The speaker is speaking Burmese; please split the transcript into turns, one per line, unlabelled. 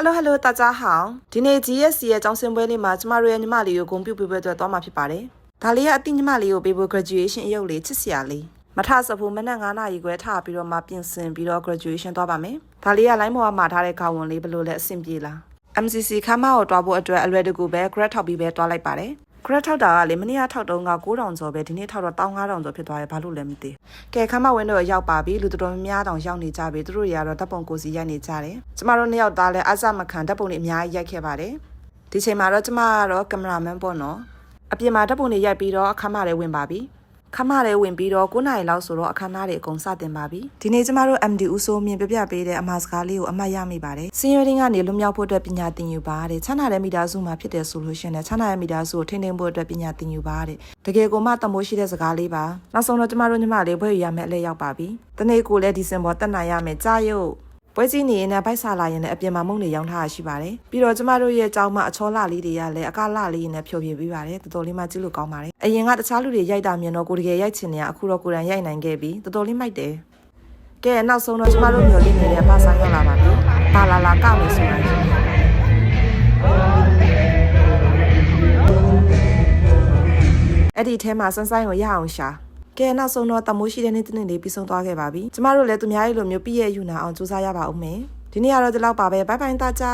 Hello，大家好。ဒီနေ့ GSC ရဲ့ကျောင်းဆင်းပွဲလေးမှာကျမတို့ရဲ့ညီမလေးကိုဂုဏ်ပြုပေးပွဲအတွက်သွားမှာဖြစ်ပါတယ်။ဒါလေးကအတိညီမလေးကိုပေးဖို့ graduation အရုပ်လေးချစ်စရာလေးမထဆဖို့မနက်9 နာရီခွဲထပြီးတော့မှပြင်ဆင်ပြီးတော့ graduation သွားပါမယ်။ဒါလေးက line ပေါ်မှာထားတဲ့ခေါင်းဝင်လေးဘယ်လိုလဲအဆင်ပြေလား။ MCC ခမ်းမကိုတွားဖို့အတွက်အလွယ်တကူပဲ grad ထောက်ပြီးပဲတွားလိုက်ပါတယ်။ grad ထောက်တာကလေမနေ့ကထောက်တုံးက9000ကျော်ပဲဒီနေ့ထောက်တော့15000ကျော်ဖြစ်သွားတယ်ဘာလို့လဲမသိ။ကဲခမ်းမဝင်းတော့ရောက်ပါပြီလူတော်တော်များတောင်ရောက်နေကြပြီသူတို့တွေကတော့ဓာတ်ပုံကိုစီရိုက်နေကြတယ်။ကျမတို့နှစ်ယောက်သားလဲအစမခံဓာတ်ပုံတွေအများကြီးရိုက်ခဲ့ပါတယ်။ဒီချိန်မှာတော့ကျမကတော့ကင်မရာမန်ပေါ့နော်။အပြင်မှာဓာတ်ပုံတွေရိုက်ပြီးတော့အခမ်းမလေးဝင်ပါပြီ။ခမ်းမလေးဝင်ပြီးတော့9နာရီလောက်ဆိုတော့အခမ်းအနားတွေအကုန်စတင်ပါပြီ။ဒီနေ့ကျမတို့ MD ဦးစိုးမြင့်ပြပြပေးတဲ့အမှားစကားလေးကိုအမှတ်ရမိပါတယ်။စင်ရင်းကနေလွတ်မြောက်ဖို့အတွက်ပညာသင်ယူပါတဲ့။ချမ်းသာတဲ့မိသားစုမှာဖြစ်တယ်ဆိုလို့ရှိရင်ချမ်းသာတဲ့မိသားစုကိုထိန်းသိမ်းဖို့အတွက်ပညာသင်ယူပါတဲ့။တကယ်ကိုမှတမိုးရှိတဲ့စကားလေးပါ။နောက်ဆုံးတော့ကျမတို့ညီမလေးဘွဲ့ရရမယ်အလဲရောက်ပါပြီ။တနေ့ကိုလည်းဒီစင်ပေါ်တက်နိုင်ရမယ်ကြားရုပ်ပွဲကြီးနေရင်လည်းဗိုက်စာလာရင်လည်းအပြင်မှာမုန့်တွေရောင်းထားရရှိပါတယ်။ပြီးတော့ကျမတို့ရဲ့ကျောင်းမှာအချောလလေးတွေကလည်းအကလလေးနဲ့ဖြိုပြပေးပါတယ်။တော်တော်လေးမှကြည့်လို့ကောင်းပါတယ်။အရင်ကတခြားလူတွေရိုက်တာမြင်တော့ကိုတကယ်ရိုက်ချင်နေရအခုတော့ကိုယ်တိုင်ရိုက်နိုင်ခဲ့ပြီတော်တော်လေးမိုက်တယ်။ကဲနောက်ဆုံးတော့ကျမတို့မျိုးလေးနေတဲ့ပါဆိုင်ရောက်လာပါပြီ။ပါလာကောက်နေဆိုတာအဲ့ဒီထဲမှာစန်းဆိုင်ကိုရအောင်ရှာကဲနောက်ဆုံးတော့တမိုးရှိတဲ့နေ့တနေ့လေးပြီးဆုံးသွားခဲ့ပါပြီ။ကျမတို့လည်းသူများရဲ့လိုမျိုးပြည့်ရဲ့ယူနာအောင်စူးစမ်းရပါဦးမယ်။ဒီနေ့ကတော့ဒီလောက်ပါပဲဘိုင်ဘိုင်大家